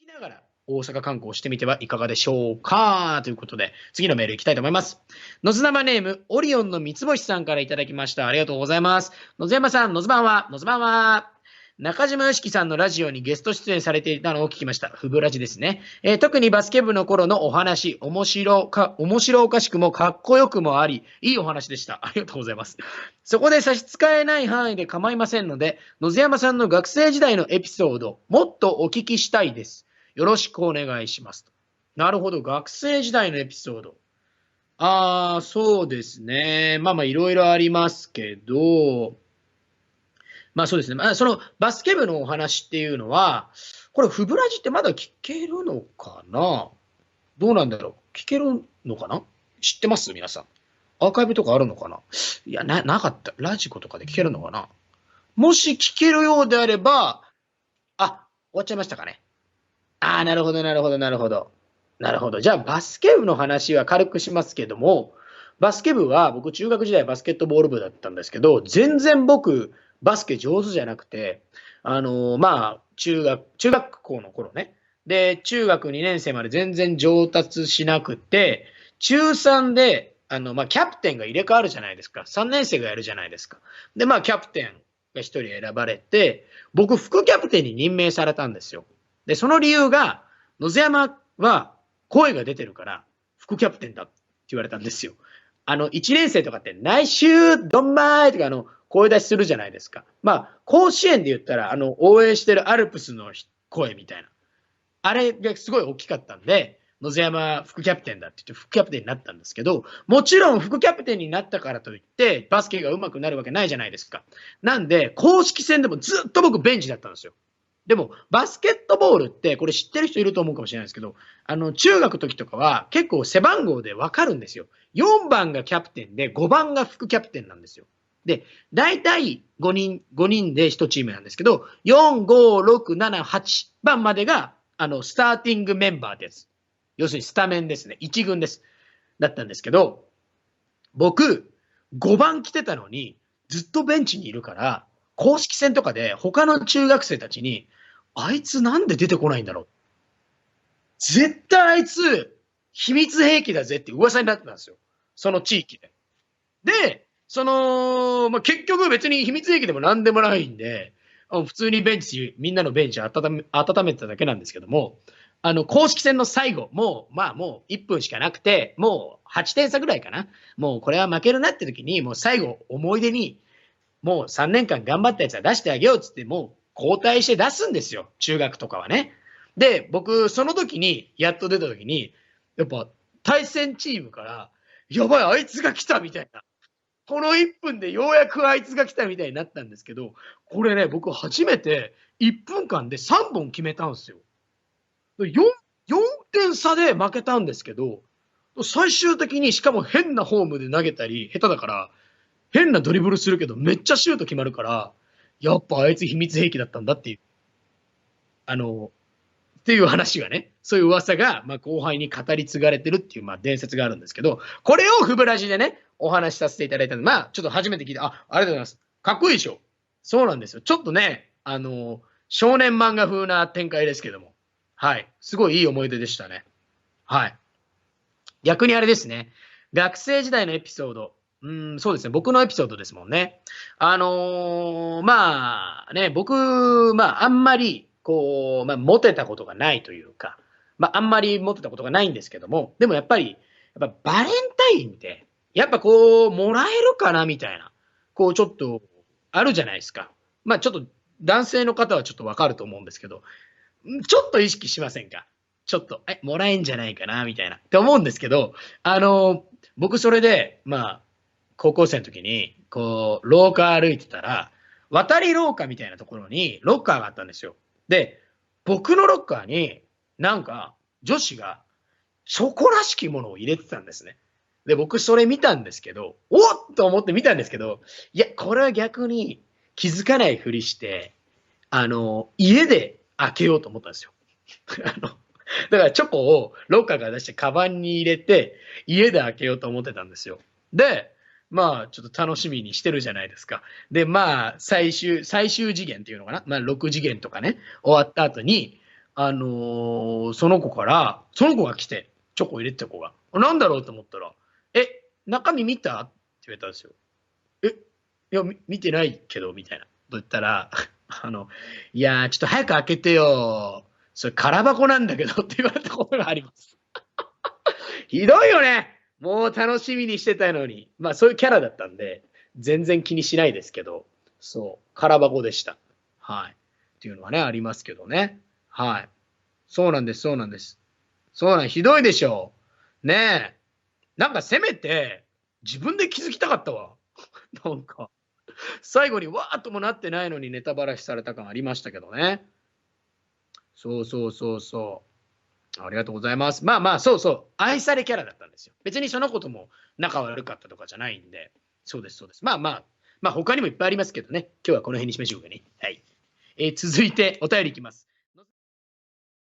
きながら大阪観光してみてはいかがでしょうかということで、次のメールいきたいと思います。のずなまネーム、オリオンの三つ星さんからいただきました。ありがとうございます。のずやまさん、のずばんは、のずばんは。中島よしきさんのラジオにゲスト出演されていたのを聞きました。ふぶラジですね。特にバスケ部の頃のお話、面白おかしくもかっこよくもあり、いいお話でした。ありがとうございます。そこで差し支えない範囲で構いませんので、野津山さんの学生時代のエピソード、もっとお聞きしたいです。よろしくお願いします。なるほど、学生時代のエピソード。そうですね。いろいろありますけど、そうですね。そのバスケ部のお話っていうのは、これ、フブラジってまだ聞けるのかな。どうなんだろう。聞けるのかな。知ってます皆さん。アーカイブとかあるのかな。いや、なかった。ラジコとかで聞けるのかな。もし聞けるようであれば、終わっちゃいましたかね。なるほど、なるほど、なるほど。なるほど。じゃあ、バスケ部の話は軽くしますけども、バスケ部は、僕、中学時代バスケットボール部だったんですけど、全然僕、バスケ上手じゃなくて、中学校の頃ね。で、中学2年生まで全然上達しなくて、中3で、キャプテンが入れ替わるじゃないですか。3年生がやるじゃないですか。で、キャプテンが1人選ばれて、僕、副キャプテンに任命されたんですよ。で、その理由が、野津山は声が出てるから、副キャプテンだって言われたんですよ。1年生とかって、内周どんまーいとか、声出しするじゃないですか。甲子園で言ったら、応援してるアルプスの声みたいな。あれがすごい大きかったんで、野津山副キャプテンだって言って副キャプテンになったんですけど、もちろん副キャプテンになったからといって、バスケが上手くなるわけないじゃないですか。なんで、公式戦でもずっと僕ベンチだったんですよ。でも、バスケットボールって、これ知ってる人いると思うかもしれないですけど、中学時とかは結構背番号でわかるんですよ。4番がキャプテンで、5番が副キャプテンなんですよ。で、大体5人で1チームなんですけど、4、5、6、7、8番までが、スターティングメンバーってやつ。要するにスタメンですね。1軍です。だったんですけど、僕、5番来てたのに、ずっとベンチにいるから、公式戦とかで他の中学生たちに、あいつなんで出てこないんだろう。絶対あいつ、秘密兵器だぜって噂になってたんですよ。その地域で。で、結局別に秘密兵器でも何でもないんで、普通にみんなのベンチ温めてただけなんですけども、公式戦の最後、もう1分しかなくて、もう8点差ぐらいかな。もうこれは負けるなって時に、もう最後思い出に、もう3年間頑張ったやつは出してあげようっつって、もう交代して出すんですよ。中学とかはね。で、僕、その時に、やっと出た時に、やっぱ対戦チームから、やばい、あいつが来たみたいな。この1分でようやくあいつが来たみたいになったんですけど、これね、僕初めて1分間で3本決めたんですよ。4点差で負けたんですけど、最終的にしかも変なフォームで投げたり、下手だから、変なドリブルするけど、めっちゃシュート決まるから、やっぱあいつ秘密兵器だったんだっていう、っていう話がね、そういう噂が、後輩に語り継がれてるっていう、伝説があるんですけど、これをフブラジでね、お話しさせていただいたので、ちょっと初めて聞いて、ありがとうございます。かっこいいでしょ。そうなんですよ。ちょっとね、少年漫画風な展開ですけども、はい。すごいいい思い出でしたね。はい。逆にあれですね。学生時代のエピソード。そうですね。僕のエピソードですもんね。僕、あんまり、モテたことがないというか、あんまりモテたことがないんですけども、でもやっぱり、バレンタインって、やっぱもらえるかなみたいな、ちょっと、あるじゃないですか。ちょっと、男性の方はちょっとわかると思うんですけど、ちょっと意識しませんか。ちょっと、もらえんじゃないかな、みたいな。って思うんですけど、僕それで、高校生の時に、廊下歩いてたら、渡り廊下みたいなところに、ロッカーがあったんですよ。で、僕のロッカーに、なんか、女子が、チョコらしきものを入れてたんですね。で、僕それ見たんですけど、おっと思って見たんですけど、いや、これは逆に気づかないふりして、家で開けようと思ったんですよ。だからチョコをロッカーから出してカバンに入れて家で開けようと思ってたんですよ。で、ちょっと楽しみにしてるじゃないですか。で、最終次元っていうのかな。6次元とかね、終わった後に、その子が来て、チョコ入れてた子が、なんだろうと思ったら、中身見たって言われたんですよ。いや、見てないけど、みたいな。と言ったら、いやー、ちょっと早く開けてよ。それ空箱なんだけどって言われたことがあります。ひどいよね。もう楽しみにしてたのに。まあそういうキャラだったんで、全然気にしないですけど、そう、空箱でした。はい。っていうのはね、ありますけどね。はい。そうなんです、そうなんです。ひどいでしょう。ねえ。なんかせめて、自分で気づきたかったわ。なんか、最後にわーっともなってないのにネタばらしされた感ありましたけどね。そうそうそうそう。ありがとうございます。まあまあ、そうそう。愛されキャラだったんですよ。別にその子とも仲悪かったとかじゃないんで。そうです、そうです。まあまあ、まあ他にもいっぱいありますけどね。今日はこの辺にしましょうかね。はい。続いてお便りいきます。